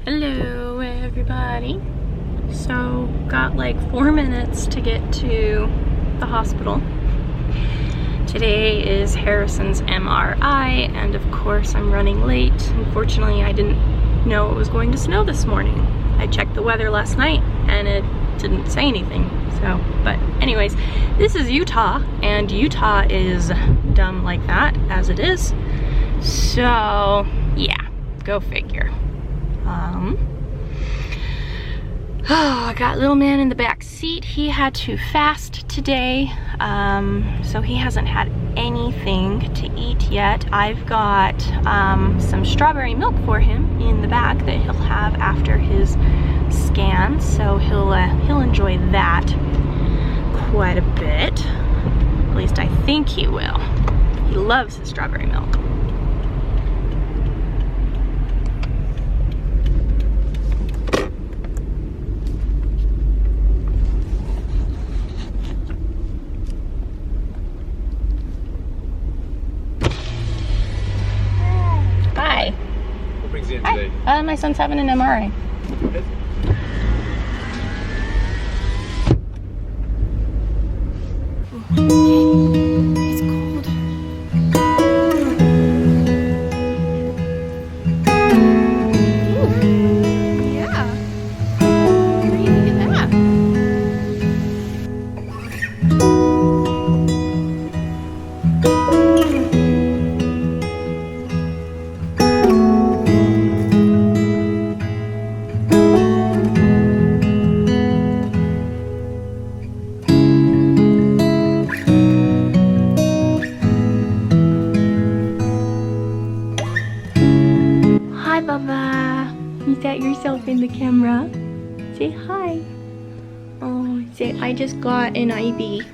Hello everybody. So got like 4 minutes to get to the hospital. Today is Harrison's MRI and of course I'm running late. Unfortunately I didn't know it was going to snow this morning. I checked the weather last night and it didn't say anything. So, but anyways, this is Utah and Utah is dumb like that as it is. So yeah, go figure. I got little man in the back seat. He had to fast today, so he hasn't had anything to eat yet. I've got some strawberry milk for him in the bag that he'll have after his scan, so he'll enjoy that quite a bit. At least I think he will. He loves his strawberry milk. Hi. What brings you in today? My son's having an MRI. It's cold. Ooh. Yeah. What do you think of that? Hi, Baba. You got yourself in the camera. Say hi. Oh, say I just got an IV.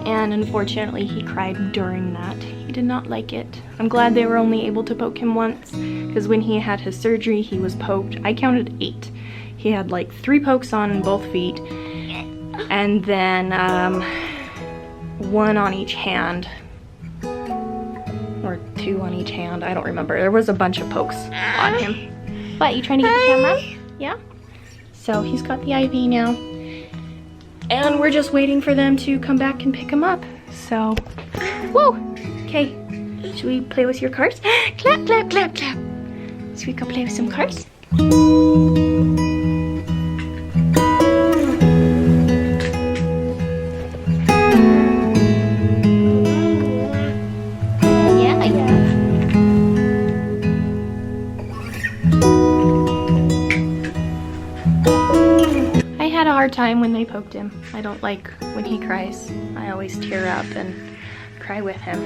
And unfortunately, he cried during that. He did not like it. I'm glad they were only able to poke him once, because when he had his surgery, he was poked. I counted 8. He had like 3 pokes on both feet, and then 1 on each hand. Or 2 on each hand, I don't remember. There was a bunch of pokes on him. What, you trying to get the camera? Yeah? So he's got the IV now. And we're just waiting for them to come back and pick him up. So, whoa! Okay, should we play with your cars? Clap, clap, clap, clap. Should we go play with some cars? I had a hard time when they poked him. I don't like when he cries. I always tear up and cry with him.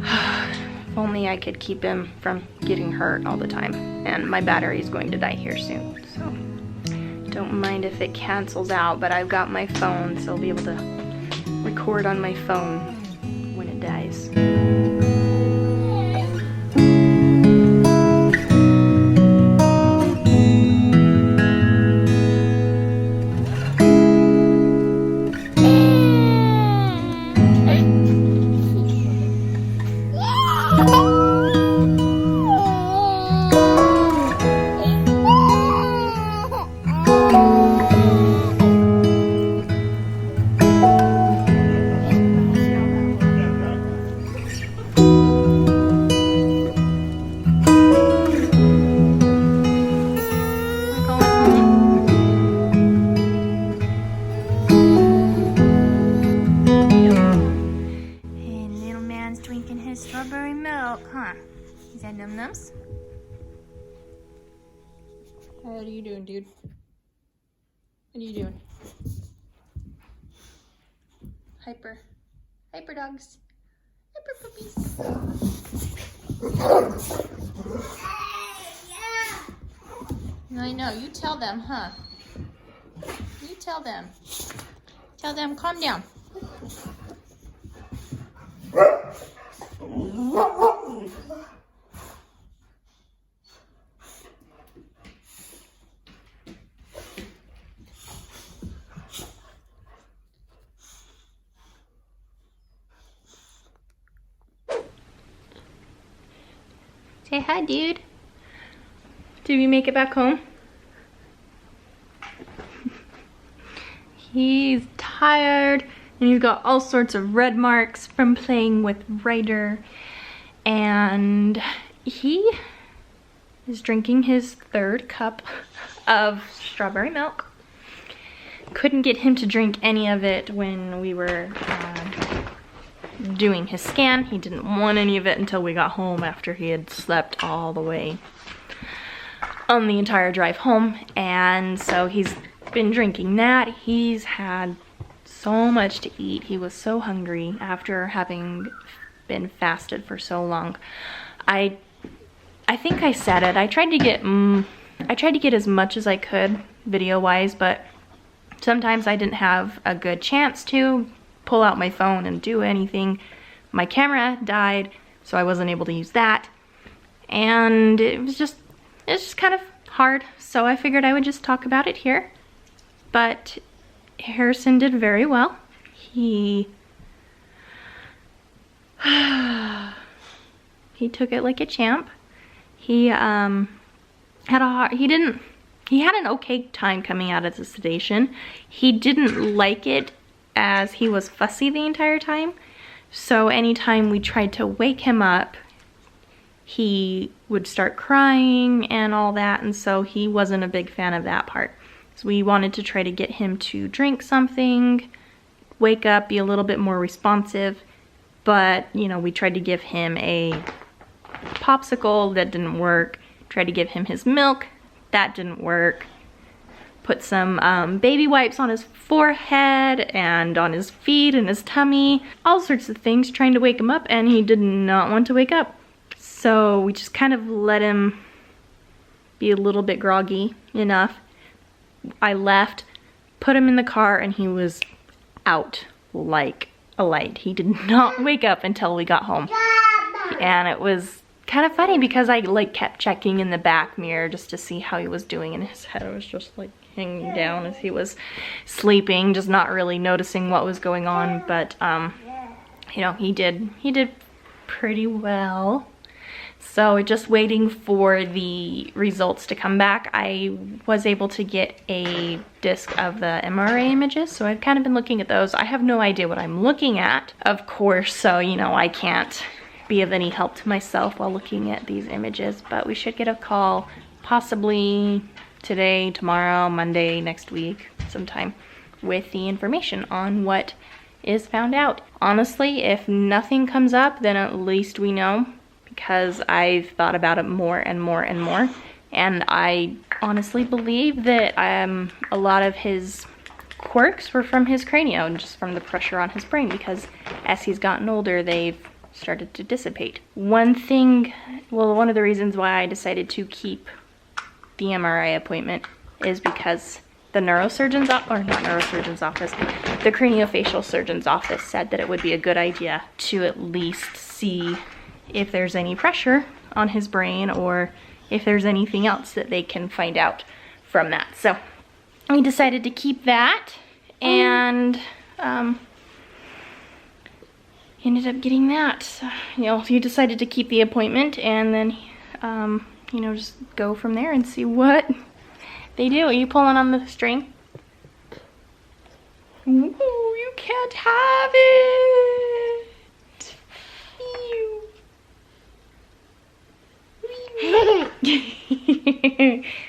If only I could keep him from getting hurt all the time. And my battery is going to die here soon, so don't mind if it cancels out, but I've got my phone, so I'll be able to record on my phone when it dies. Drinking his strawberry milk, huh? Is that Num Nums? What are you doing, dude? What are you doing? Hyper dogs. Hyper puppies. I know, you tell them, huh? You tell them. Tell them, calm down. Say hi, dude. Did we make it back home? He's tired and he's got all sorts of red marks from playing with Ryder, and he is drinking his 3rd cup of strawberry milk. Couldn't get him to drink any of it when we were doing his scan. He didn't want any of it until we got home after he had slept all the way on the entire drive home, and so he's been drinking that. He's had so much to eat. He was so hungry after having been fasted for so long. I think I said it. I tried to get as much as I could video wise, but sometimes I didn't have a good chance to pull out my phone and do anything. My camera died, so I wasn't able to use that, and it's just kind of hard, so I figured I would just talk about it here. But Harrison did very well. He took it like a champ. He had an okay time coming out of the sedation. He didn't like it as he was fussy the entire time. So anytime we tried to wake him up, he would start crying and all that, and so he wasn't a big fan of that part. So we wanted to try to get him to drink something, wake up, be a little bit more responsive, but you know, we tried to give him a popsicle, that didn't work. Tried to give him his milk, that didn't work. Put some baby wipes on his forehead and on his feet and his tummy, all sorts of things trying to wake him up, and he did not want to wake up. So we just kind of let him be a little bit groggy enough. I left, put him in the car, and he was out like a light. He did not wake up until we got home. And it was kind of funny because I like kept checking in the back mirror just to see how he was doing, and his head was just like hanging down as he was sleeping, just not really noticing what was going on. But you know, he did pretty well. So just waiting for the results to come back. I was able to get a disc of the MRI images, so I've kind of been looking at those. I have no idea what I'm looking at, of course, so you know, I can't be of any help to myself while looking at these images, but we should get a call possibly today, tomorrow, Monday, next week, sometime, with the information on what is found out. Honestly, if nothing comes up, then at least we know, because I've thought about it more and more and more, and I honestly believe that a lot of his quirks were from his cranial and just from the pressure on his brain, because as he's gotten older, they've started to dissipate. One of the reasons why I decided to keep the MRI appointment is because the neurosurgeon's office, the craniofacial surgeon's office said that it would be a good idea to at least see if there's any pressure on his brain or if there's anything else that they can find out from that. So we decided to keep that, and ended up getting that. So, you know, he decided to keep the appointment, and then you know, just go from there and see what they do. Are you pulling on the string? Ooh, you can't have it. Ew.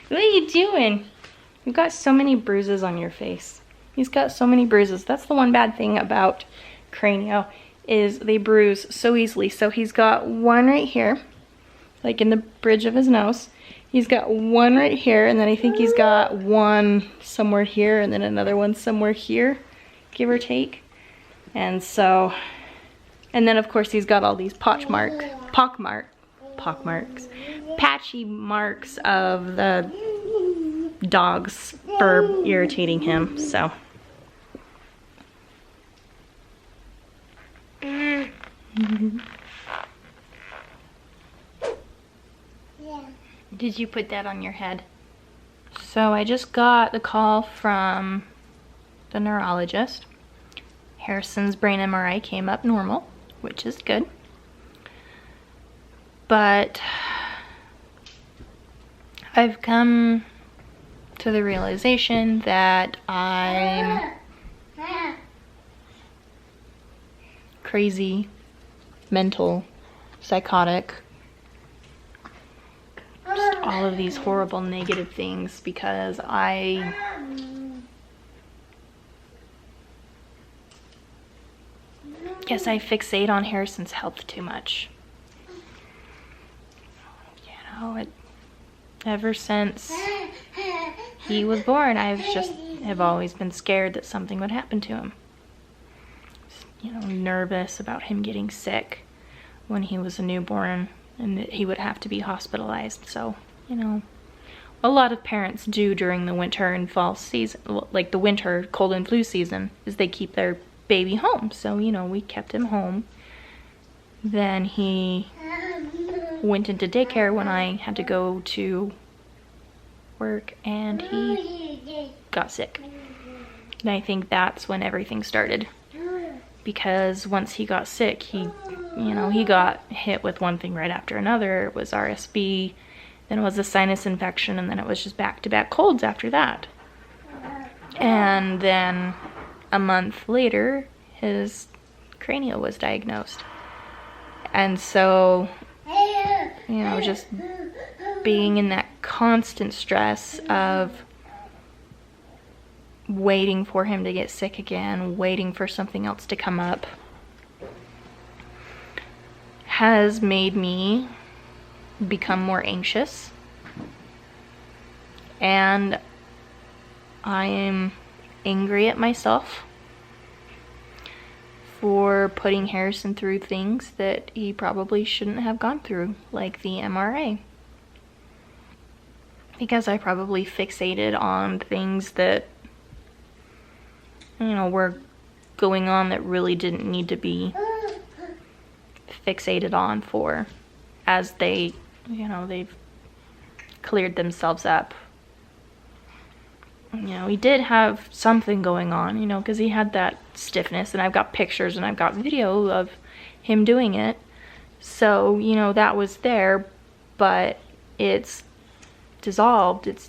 What are you doing? You've got so many bruises on your face. He's got so many bruises. That's the one bad thing about Cranio, is they bruise so easily. So he's got one right here, like in the bridge of his nose. He's got one right here, and then I think he's got one somewhere here, and then another one somewhere here, give or take. And so, and then of course he's got all these patchy marks of the dog's fur irritating him, so. Did you put that on your head? So I just got the call from the neurologist. Harrison's brain MRI came up normal, which is good. But I've come to the realization that I'm crazy, mental, psychotic, just all of these horrible negative things because I guess I fixate on Harrison's health too much. You know, ever since he was born, have always been scared that something would happen to him. You know, nervous about him getting sick when he was a newborn and that he would have to be hospitalized. So, you know, a lot of parents do during the winter and fall season, like the winter cold and flu season, is they keep their baby home. So, you know, we kept him home. Then he went into daycare when I had to go to work, and he got sick. And I think that's when everything started. Because once he got sick, he got hit with one thing right after another. It was RSV, then it was a sinus infection, and then it was just back-to-back colds after that. And then a month later, his cranial was diagnosed. And so, you know, just being in that constant stress of waiting for him to get sick again, waiting for something else to come up, has made me become more anxious. And I am angry at myself for putting Harrison through things that he probably shouldn't have gone through, like the MRA. Because I probably fixated on things that, you know, were going on that really didn't need to be fixated on for, as they, you know, they've cleared themselves up. You know, he did have something going on, you know, because he had that stiffness, and I've got pictures and I've got video of him doing it. So, you know, that was there, but it's dissolved. It's,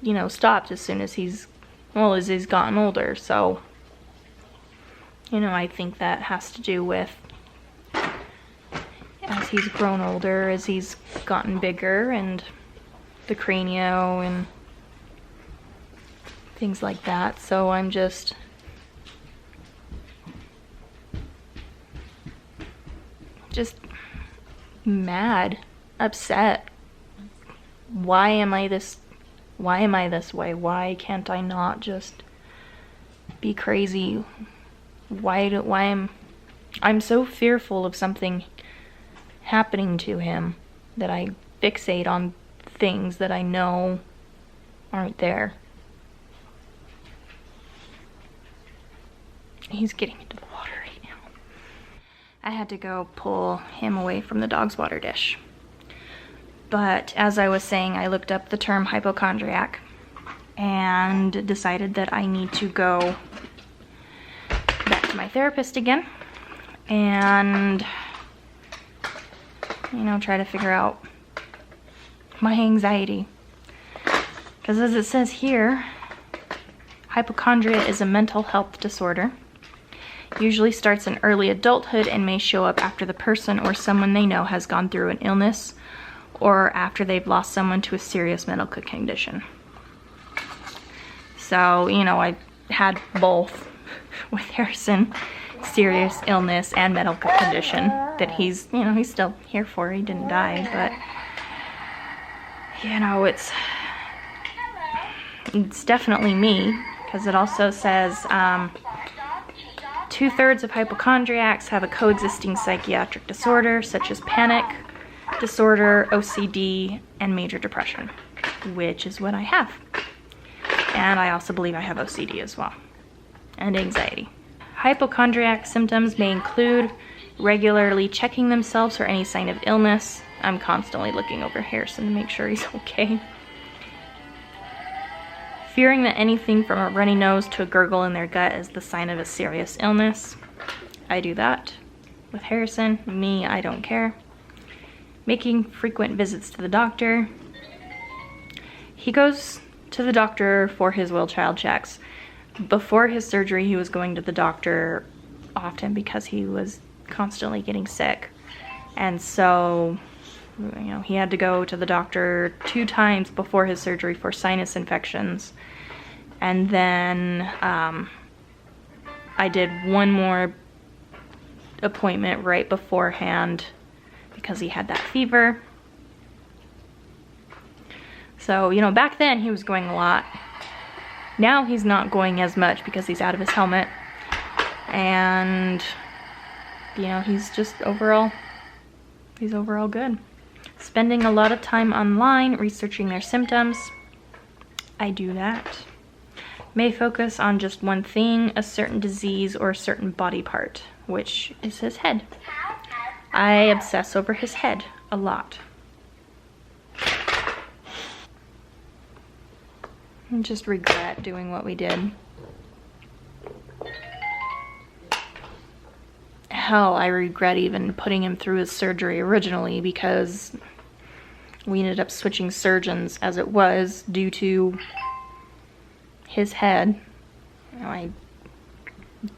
you know, stopped as soon as he's gotten older. So, you know, I think that has to do with as he's grown older, as he's gotten bigger, and the cranio and things like that. So I'm just mad, upset. Why am I this way? Why can't I not just be crazy? I'm so fearful of something happening to him that I fixate on things that I know aren't there. He's getting into the water right now. I had to go pull him away from the dog's water dish. But as I was saying, I looked up the term hypochondriac and decided that I need to go back to my therapist again and, you know, try to figure out my anxiety. Because as it says here, hypochondria is a mental health disorder. Usually starts in early adulthood and may show up after the person or someone they know has gone through an illness or after they've lost someone to a serious medical condition. So, you know, I had both with Harrison, serious illness and medical condition that he's, you know, he's still here for. He didn't die, but, you know, it's definitely me, because it also says 2/3 of hypochondriacs have a coexisting psychiatric disorder such as panic disorder, OCD, and major depression, which is what I have. And I also believe I have OCD as well, and anxiety. Hypochondriac symptoms may include regularly checking themselves for any sign of illness. I'm constantly looking over Harrison to make sure he's okay. Fearing that anything from a runny nose to a gurgle in their gut is the sign of a serious illness. I do that. With Harrison, me, I don't care. Making frequent visits to the doctor. he goes to the doctor for his will child checks. Before his surgery, he was going to the doctor often because he was constantly getting sick. And so, you know, he had to go to the doctor 2 times before his surgery for sinus infections. And then I did one more appointment right beforehand because he had that fever. So, you know, back then he was going a lot. Now he's not going as much because he's out of his helmet. And, you know, he's overall good. Spending a lot of time online researching their symptoms. I do that. May focus on just one thing, a certain disease or a certain body part, which is his head. I obsess over his head a lot. I just regret doing what we did. Hell, I regret even putting him through his surgery originally because we ended up switching surgeons as it was due to his head. You know, I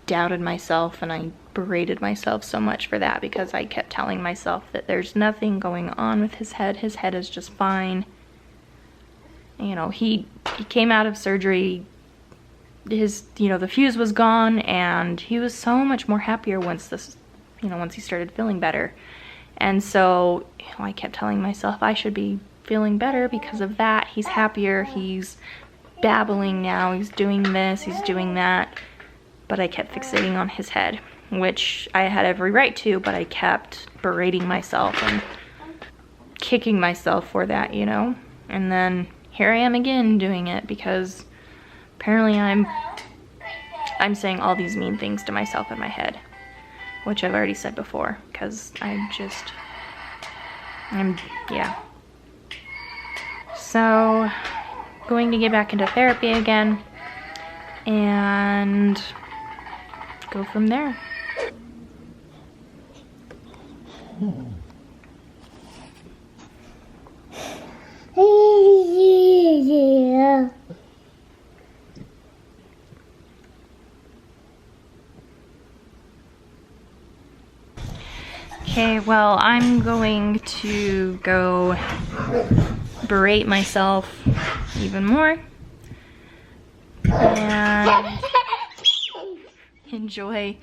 doubted myself and I berated myself so much for that because I kept telling myself that there's nothing going on with his head. His head is just fine. You know, he came out of surgery, his, you know, the fuse was gone, and he was so much more happier once he started feeling better. And so, you know, I kept telling myself I should be feeling better because of that. He's happier, he's babbling now, he's doing this, he's doing that. But I kept fixating on his head, which I had every right to, but I kept berating myself and kicking myself for that, you know? And then here I am again doing it because apparently I'm saying all these mean things to myself in my head, which I've already said before, because yeah. So, going to get back into therapy again and go from there. Okay, well, I'm going to go berate myself even more and enjoy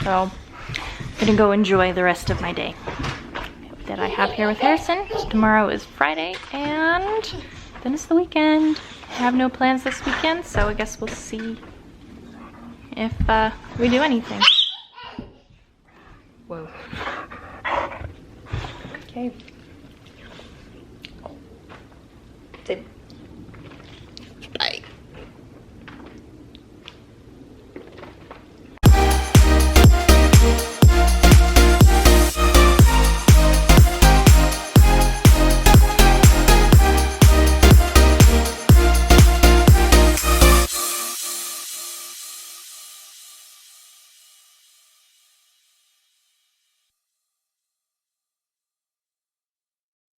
so I'm gonna go enjoy the rest of my day that I have here with Harrison. Tomorrow is Friday and then it's the weekend. I have no plans this weekend, so I guess we'll see if we do anything. Whoa. Okay.